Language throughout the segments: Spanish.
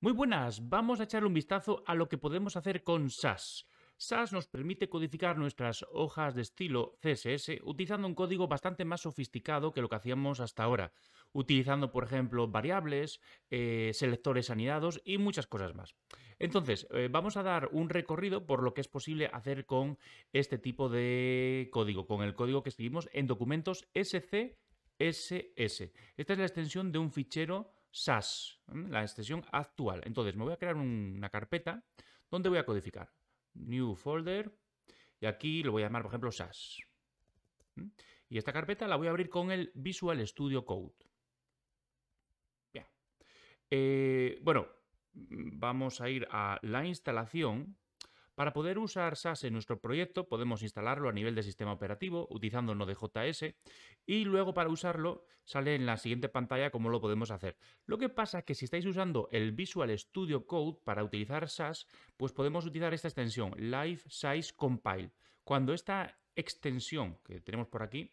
Muy buenas, vamos a echarle un vistazo a lo que podemos hacer con Sass. Sass nos permite codificar nuestras hojas de estilo CSS utilizando un código bastante más sofisticado que lo que hacíamos hasta ahora, utilizando por ejemplo variables, selectores anidados y muchas cosas más. Entonces, vamos a dar un recorrido por lo que es posible hacer con este tipo de código, con el código que escribimos en documentos SCSS. Esta es la extensión de un fichero Sass, la extensión actual. Entonces me voy a crear una carpeta donde voy a codificar. New folder y aquí lo voy a llamar, por ejemplo, Sass. Y esta carpeta la voy a abrir con el Visual Studio Code. Bien. Bueno, vamos a ir a la instalación. Para poder usar Sass en nuestro proyecto podemos instalarlo a nivel de sistema operativo utilizando Node.js y luego para usarlo sale en la siguiente pantalla cómo lo podemos hacer. Lo que pasa es que si estáis usando el Visual Studio Code para utilizar Sass, pues podemos utilizar esta extensión Live Size Compile. Cuando esta extensión que tenemos por aquí,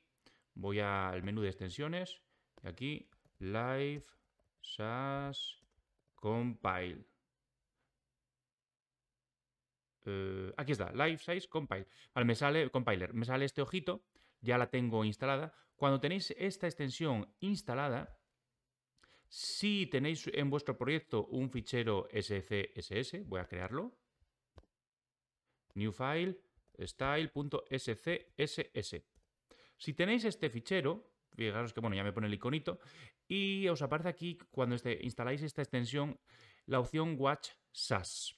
voy al menú de extensiones y aquí Live Sass Compile. Aquí está, Live Size Compile. Vale, me sale este ojito, ya la tengo instalada. Cuando tenéis esta extensión instalada, si tenéis en vuestro proyecto un fichero SCSS, voy a crearlo. New file, style.scss. Si tenéis este fichero, fijaros que bueno, ya me pone el iconito, y os aparece aquí cuando instaláis esta extensión la opción Watch Sass.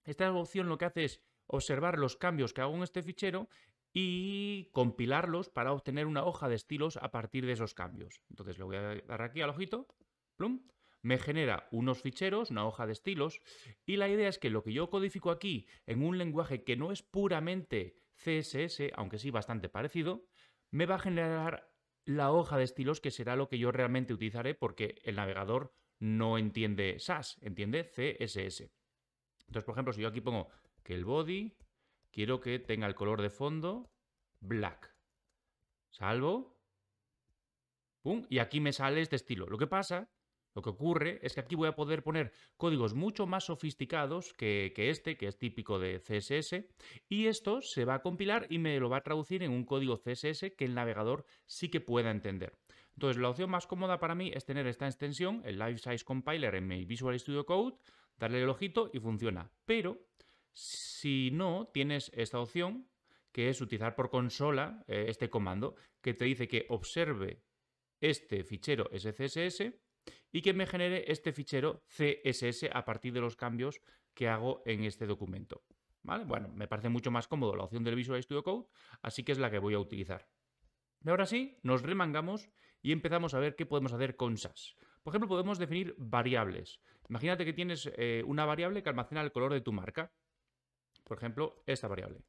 Esta opción lo que hace es observar los cambios que hago en este fichero y compilarlos para obtener una hoja de estilos a partir de esos cambios. Entonces le voy a dar aquí al ojito, plum, me genera unos ficheros, una hoja de estilos, y la idea es que lo que yo codifico aquí en un lenguaje que no es puramente CSS, aunque sí bastante parecido, me va a generar la hoja de estilos que será lo que yo realmente utilizaré porque el navegador no entiende Sass, entiende CSS. Entonces, por ejemplo, si yo aquí pongo que el body quiero que tenga el color de fondo black. Salvo. ¡Pum! Y aquí me sale este estilo. Lo que ocurre es que aquí voy a poder poner códigos mucho más sofisticados que es típico de CSS, y esto se va a compilar y me lo va a traducir en un código CSS que el navegador sí que pueda entender. Entonces, la opción más cómoda para mí es tener esta extensión, el Live Size Compiler en mi Visual Studio Code, darle el ojito y funciona. Pero si no, tienes esta opción que es utilizar por consola este comando que te dice que observe este fichero SCSS y que me genere este fichero CSS a partir de los cambios que hago en este documento. ¿Vale? Bueno, me parece mucho más cómodo la opción del Visual Studio Code, así que es la que voy a utilizar. Y ahora sí, nos remangamos y empezamos a ver qué podemos hacer con Sass. Por ejemplo, podemos definir variables. Imagínate que tienes una variable que almacena el color de tu marca. Por ejemplo, esta variable,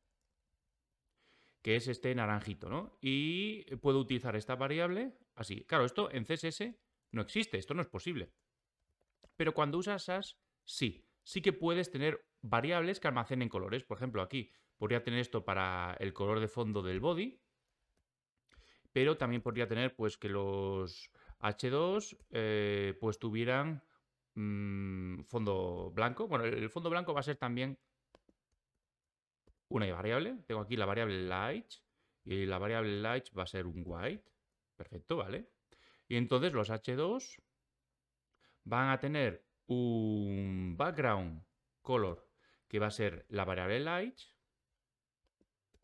que es este naranjito, ¿no? Y puedo utilizar esta variable así. Claro, esto en CSS no existe, esto no es posible. Pero cuando usas Sass, sí. Sí que puedes tener variables que almacenen colores. Por ejemplo, aquí podría tener esto para el color de fondo del body, pero también podría tener pues que los H2 pues tuvieran fondo blanco. Bueno, el fondo blanco va a ser también una variable. Tengo aquí la variable light y la variable light va a ser un white. Perfecto, ¿vale? Y entonces los H2 van a tener un background color que va a ser la variable light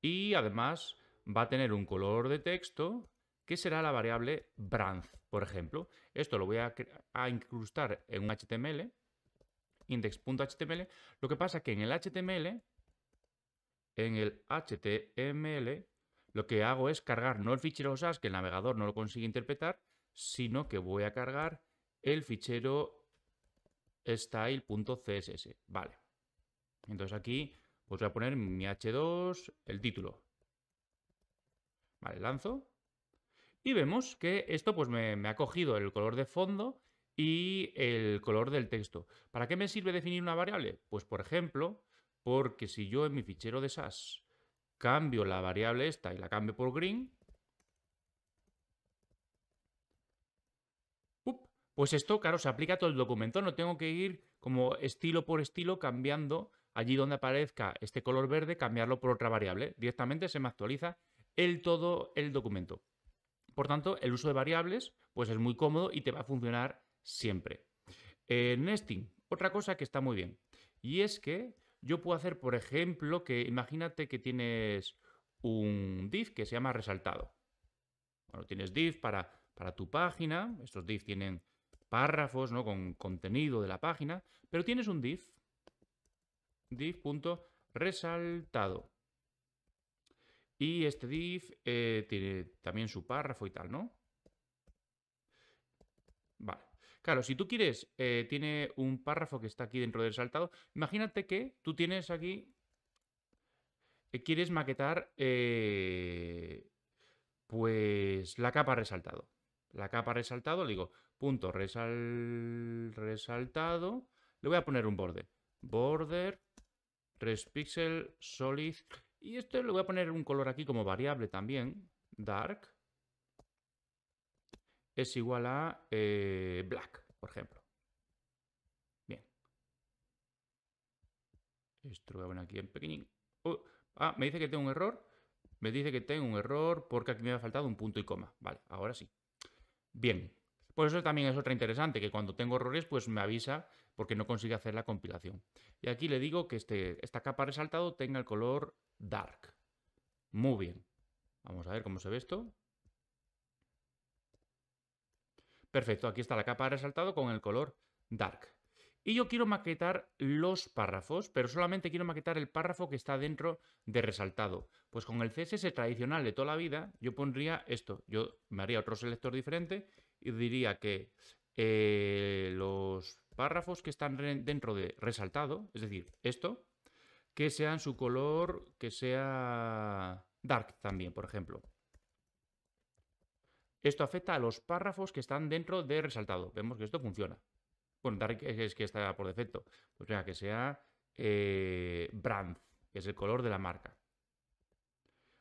y además va a tener un color de texto que será la variable branch, por ejemplo. Esto lo voy a incrustar en un HTML, index.html. Lo que pasa es que en el HTML, lo que hago es cargar no el fichero Sass, que el navegador no lo consigue interpretar, sino que voy a cargar el fichero style.css. Vale. Entonces aquí pues voy a poner mi H2, el título. Vale, lanzo. Y vemos que esto pues me ha cogido el color de fondo y el color del texto. ¿Para qué me sirve definir una variable? Pues por ejemplo, porque si yo en mi fichero de Sass cambio la variable esta y la cambio por green, Pues esto, claro, se aplica a todo el documento. No tengo que ir como estilo por estilo cambiando allí donde aparezca este color verde, cambiarlo por otra variable. Directamente se me actualiza todo el documento. Por tanto, el uso de variables pues es muy cómodo y te va a funcionar siempre. Nesting, otra cosa que está muy bien. Y es que yo puedo hacer, por ejemplo, que imagínate que tienes un div que se llama resaltado. Bueno, tienes div para tu página. Estos div tienen párrafos, ¿no?, con contenido de la página. Pero tienes un div.resaltado. Y este div tiene también su párrafo y tal, ¿no? Vale. Claro, si tú quieres, tiene un párrafo que está aquí dentro del resaltado. Imagínate que tú tienes aquí, quieres maquetar, pues, la capa resaltado. La capa resaltado, le digo, punto resaltado. Le voy a poner un border. Border, respixel, solid. Y esto le voy a poner un color aquí como variable también. Dark. Es igual a black, por ejemplo. Bien. Esto lo voy a poner aquí en pequeñín. Me dice que tengo un error. Me dice que tengo un error porque aquí me ha faltado un punto y coma. Vale, ahora sí. Bien. Pues eso también es otra interesante, que cuando tengo errores pues me avisa porque no consigue hacer la compilación. Y aquí le digo que esta capa resaltado tenga el color dark. Muy bien. Vamos a ver cómo se ve esto. Perfecto, aquí está la capa resaltado con el color dark. Y yo quiero maquetar los párrafos, pero solamente quiero maquetar el párrafo que está dentro de resaltado. Pues con el CSS tradicional de toda la vida, yo pondría esto. Yo me haría otro selector diferente y diría que los párrafos que están dentro de resaltado, es decir, esto, que sean su color, que sea dark también, por ejemplo. Esto afecta a los párrafos que están dentro de resaltado. Vemos que esto funciona. Bueno, dark es que está por defecto. Pues venga, que sea brand, que es el color de la marca.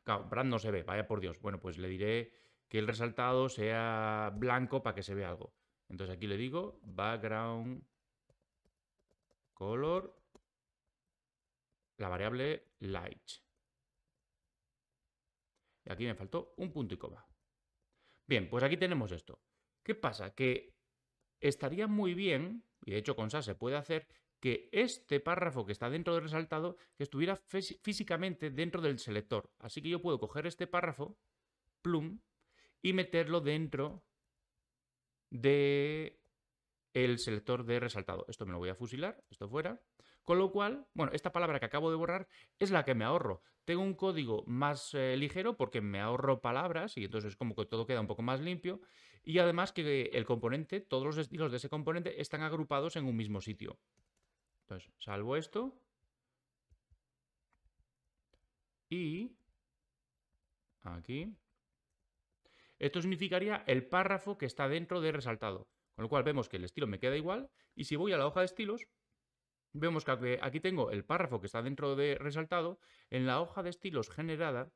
Claro, brand no se ve, vaya por Dios. Bueno, pues le diré que el resaltado sea blanco para que se vea algo. Entonces aquí le digo background color, la variable light. Y aquí me faltó un punto y coma. Bien, pues aquí tenemos esto. ¿Qué pasa? Que estaría muy bien, y de hecho con SAS se puede hacer, que este párrafo que está dentro del resaltado que estuviera físicamente dentro del selector. Así que yo puedo coger este párrafo, plum, y meterlo dentro de el selector de resaltado. Esto me lo voy a fusilar, esto fuera. Con lo cual, bueno, esta palabra que acabo de borrar es la que me ahorro. Tengo un código más ligero porque me ahorro palabras y entonces es como que todo queda un poco más limpio. Y además que el componente, todos los estilos de ese componente están agrupados en un mismo sitio. Entonces, salvo esto. Y aquí. Esto significaría el párrafo que está dentro de resaltado. Con lo cual vemos que el estilo me queda igual. Y si voy a la hoja de estilos, vemos que aquí tengo el párrafo que está dentro de resaltado. En la hoja de estilos generada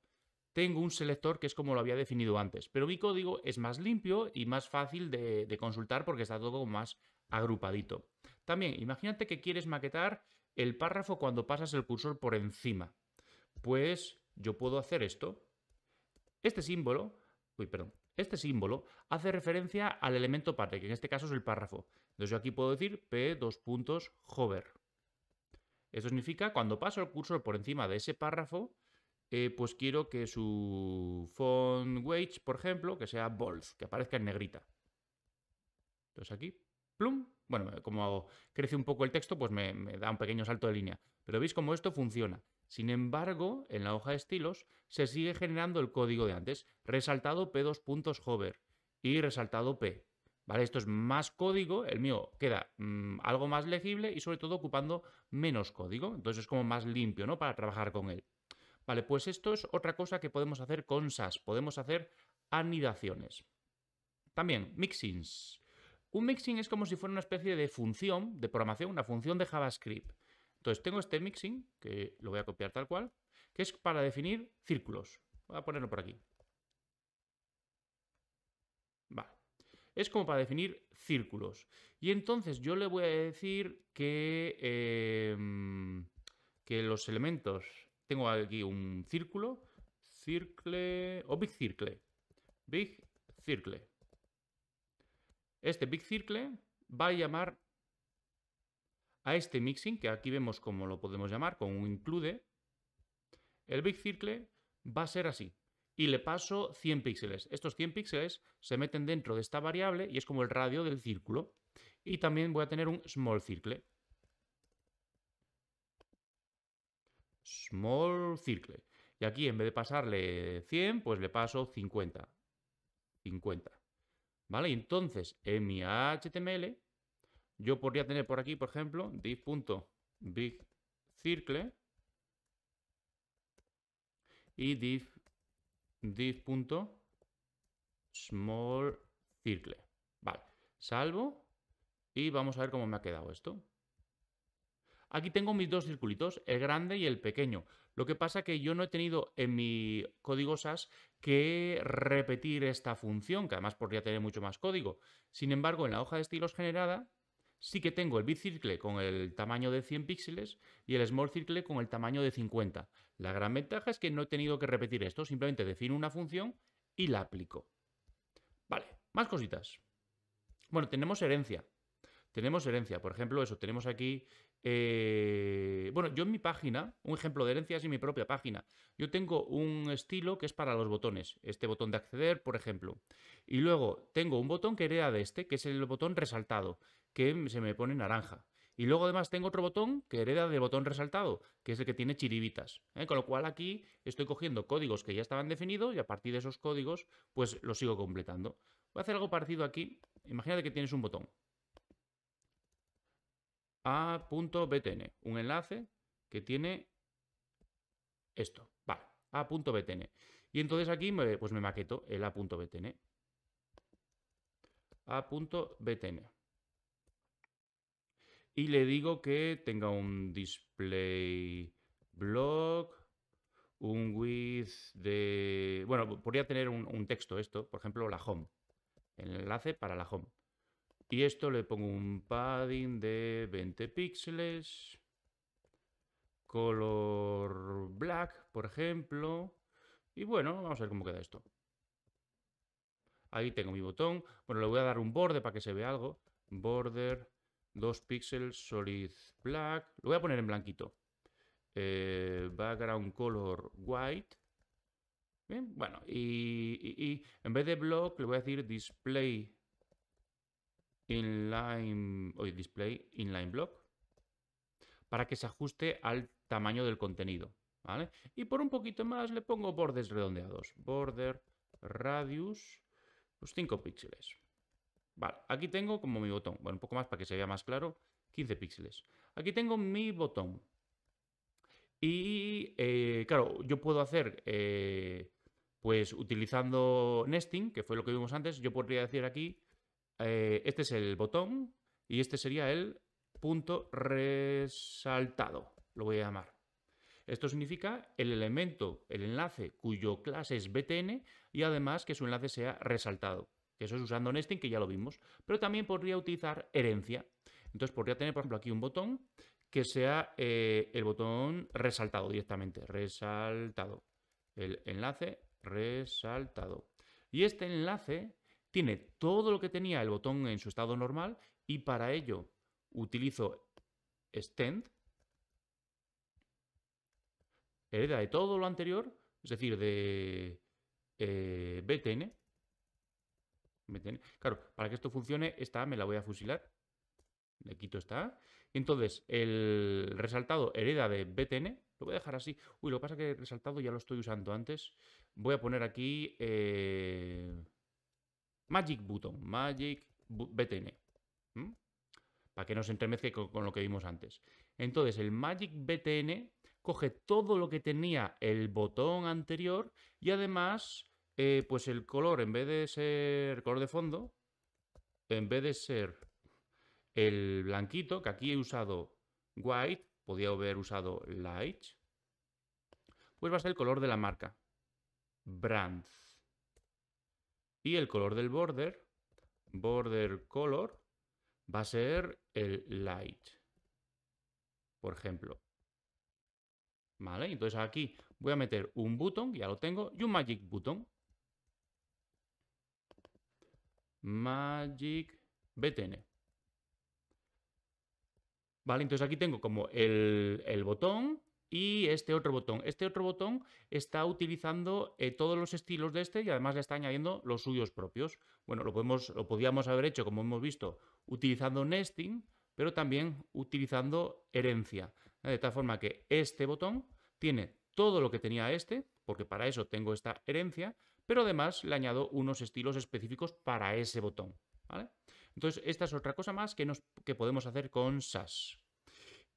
tengo un selector que es como lo había definido antes. Pero mi código es más limpio y más fácil de consultar porque está todo más agrupadito. También, imagínate que quieres maquetar el párrafo cuando pasas el cursor por encima. Pues yo puedo hacer esto. Este símbolo hace referencia al elemento parte, que en este caso es el párrafo. Entonces yo aquí puedo decir p::hover. Esto significa cuando paso el cursor por encima de ese párrafo, pues quiero que su font weight, por ejemplo, que sea bold, que aparezca en negrita. Entonces aquí, plum. Bueno, como crece un poco el texto, pues me da un pequeño salto de línea. Pero veis cómo esto funciona. Sin embargo, en la hoja de estilos se sigue generando el código de antes. Resaltado p::hover y resaltado p. ¿Vale? Esto es más código, el mío queda algo más legible y sobre todo ocupando menos código. Entonces es como más limpio, ¿no?, para trabajar con él. Vale, pues esto es otra cosa que podemos hacer con SAS. Podemos hacer anidaciones. También, mixins. Un mixin es como si fuera una especie de función de programación, una función de JavaScript. Entonces tengo este mixin, que lo voy a copiar tal cual, que es para definir círculos. Voy a ponerlo por aquí. Vale. es como para definir círculos. Y entonces yo le voy a decir que los elementos, tengo aquí un círculo, circle o big circle. Big circle. Este big circle va a llamar a este mixing, que aquí vemos cómo lo podemos llamar, con un include. El big circle va a ser así. Y le paso 100 píxeles. Estos 100 píxeles se meten dentro de esta variable y es como el radio del círculo. Y también voy a tener un small circle. Small circle. Y aquí en vez de pasarle 100, pues le paso 50. 50. ¿Vale? Y entonces en mi HTML yo podría tener por aquí, por ejemplo, div.bigCircle y div.smallCircle. Vale, salvo y vamos a ver cómo me ha quedado esto. Aquí tengo mis dos circulitos, el grande y el pequeño. Lo que pasa es que yo no he tenido en mi código SAS que repetir esta función, que además podría tener mucho más código. Sin embargo, en la hoja de estilos generada sí que tengo el big circle con el tamaño de 100 píxeles y el small circle con el tamaño de 50. La gran ventaja es que no he tenido que repetir esto, simplemente defino una función y la aplico. Vale, más cositas. Bueno, tenemos herencia. Tenemos herencia, por ejemplo, eso, tenemos aquí... bueno, yo en mi página, un ejemplo de herencia es en mi propia página. Yo tengo un estilo que es para los botones, este botón de acceder, por ejemplo. Y luego tengo un botón que hereda de este, que es el botón resaltado, que se me pone naranja. Y luego además tengo otro botón que hereda del botón resaltado, que es el que tiene chiribitas. Con lo cual aquí estoy cogiendo códigos que ya estaban definidos y a partir de esos códigos pues los sigo completando. Voy a hacer algo parecido aquí. Imagínate que tienes un botón. A.btn, un enlace que tiene esto, vale, A.btn. Y entonces aquí pues me maqueto el A.btn. A.btn. Y le digo que tenga un display block, un width de... Bueno, podría tener un texto esto, por ejemplo, la home, el enlace para la home. Y esto le pongo un padding de 20 píxeles, color black, por ejemplo. Y bueno, vamos a ver cómo queda esto. Ahí tengo mi botón. Bueno, le voy a dar un borde para que se vea algo. Border, 2 píxeles, solid black. Lo voy a poner en blanquito. Background color white. Bien, bueno, y en vez de block le voy a decir display inline block para que se ajuste al tamaño del contenido, ¿vale? Y por un poquito más le pongo bordes redondeados. Border radius, pues 5 píxeles. Vale, aquí tengo como mi botón. Bueno, un poco más para que se vea más claro. 15 píxeles. Aquí tengo mi botón. Y claro, yo puedo hacer, pues utilizando nesting, que fue lo que vimos antes, yo podría decir aquí, este es el botón y este sería el punto resaltado, lo voy a llamar. Esto significa el elemento, el enlace cuyo clase es btn y además que su enlace sea resaltado. Eso es usando nesting, que ya lo vimos. Pero también podría utilizar herencia. Entonces podría tener, por ejemplo, aquí un botón que sea el botón resaltado directamente. Resaltado. El enlace resaltado. Y este enlace tiene todo lo que tenía el botón en su estado normal y para ello utilizo extend. Hereda de todo lo anterior, es decir, de btn. Claro, para que esto funcione, esta me la voy a fusilar. Le quito esta A. Entonces, el resaltado hereda de btn. Lo voy a dejar así. Uy, lo que pasa es que el resaltado ya lo estoy usando antes. Voy a poner aquí magic button, magic btn. Para que no se entremezcle con lo que vimos antes. Entonces, el magic btn coge todo lo que tenía el botón anterior y además, pues el color, en vez de ser color de fondo, en vez de ser el blanquito, que aquí he usado white, podía haber usado light, pues va a ser el color de la marca, brand. Y el color del border border color va a ser el light, por ejemplo. ¿Vale? Entonces aquí voy a meter un button, ya lo tengo, y un magic button. Magic btn. Vale, entonces aquí tengo como el botón y este otro botón. Este otro botón está utilizando todos los estilos de este y además le está añadiendo los suyos propios. Bueno, lo podíamos haber hecho, como hemos visto, utilizando nesting, pero también utilizando herencia. De tal forma que este botón tiene todo lo que tenía este, porque para eso tengo esta herencia, pero además le añado unos estilos específicos para ese botón. ¿Vale? Entonces, esta es otra cosa más que podemos hacer con Sass.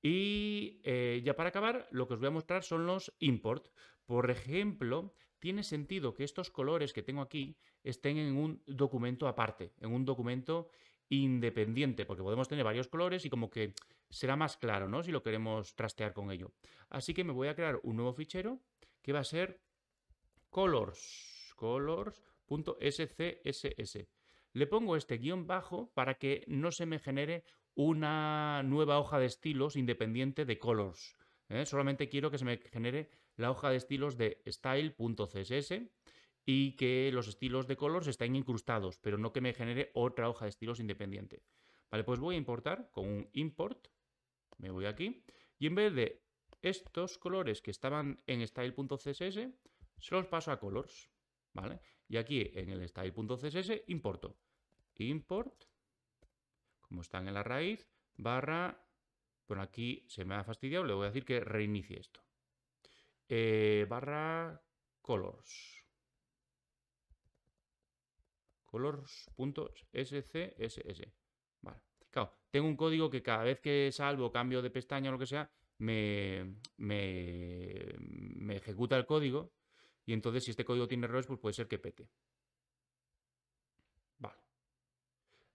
Y ya para acabar, lo que os voy a mostrar son los import. Por ejemplo, tiene sentido que estos colores que tengo aquí estén en un documento aparte, en un documento independiente, porque podemos tener varios colores y como que será más claro, ¿no? Si lo queremos trastear con ello. Así que me voy a crear un nuevo fichero que va a ser colors.scss. Le pongo este guión bajo para que no se me genere una nueva hoja de estilos independiente de colors. Solamente quiero que se me genere la hoja de estilos de style.css y que los estilos de colors estén incrustados, pero no que me genere otra hoja de estilos independiente. Vale, pues voy a importar con un import. Me voy aquí y en vez de estos colores que estaban en style.css, se los paso a colors. ¿Vale? Y aquí en el style.css importo. Import, como están en la raíz, barra, bueno, aquí se me ha fastidiado, le voy a decir que reinicie esto. Barra colors. Colors.scss. Vale. Claro, tengo un código que cada vez que salvo, cambio de pestaña o lo que sea, me ejecuta el código. Y entonces, si este código tiene errores, pues puede ser que pete. Vale.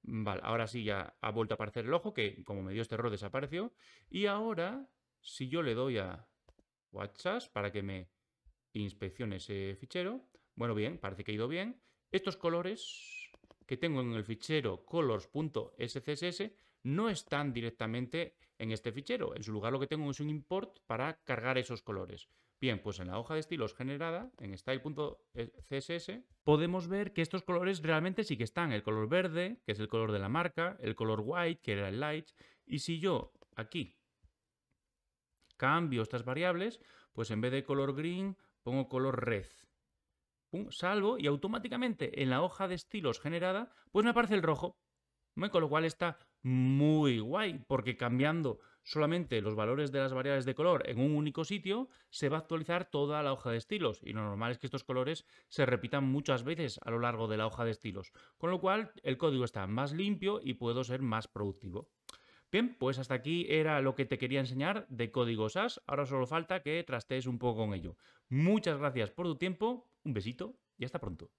Vale, ahora sí ya ha vuelto a aparecer el ojo, que como me dio este error desapareció. Y ahora, si yo le doy a WatchSass para que me inspeccione ese fichero, bueno, bien, parece que ha ido bien. Estos colores que tengo en el fichero colors.scss no están directamente en este fichero. En su lugar lo que tengo es un import para cargar esos colores. Bien, pues en la hoja de estilos generada, en style.css, podemos ver que estos colores realmente sí que están. El color verde, que es el color de la marca, el color white, que era el light. Y si yo aquí cambio estas variables, pues en vez de color green, pongo color red. Salvo y automáticamente en la hoja de estilos generada, pues me aparece el rojo. Con lo cual está muy guay, porque cambiando solamente los valores de las variables de color en un único sitio, se va a actualizar toda la hoja de estilos. Y lo normal es que estos colores se repitan muchas veces a lo largo de la hoja de estilos. Con lo cual, el código está más limpio y puedo ser más productivo. Bien, pues hasta aquí era lo que te quería enseñar de código Sass. Ahora solo falta que trastees un poco con ello. Muchas gracias por tu tiempo, un besito y hasta pronto.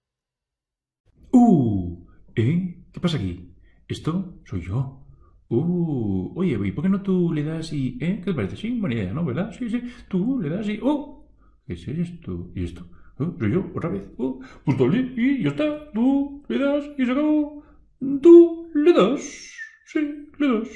¿Qué pasa aquí? ¿Esto soy yo? Oye, ¿y por qué no tú le das y... ¿Qué te parece? Sí, buena idea, ¿no? ¿Verdad? Sí, sí, tú le das y... ¿Qué es esto? ¿Y esto? Soy yo, otra vez. Pues vale, y ya está. Tú le das y se acabó. Tú le das. Sí, le das.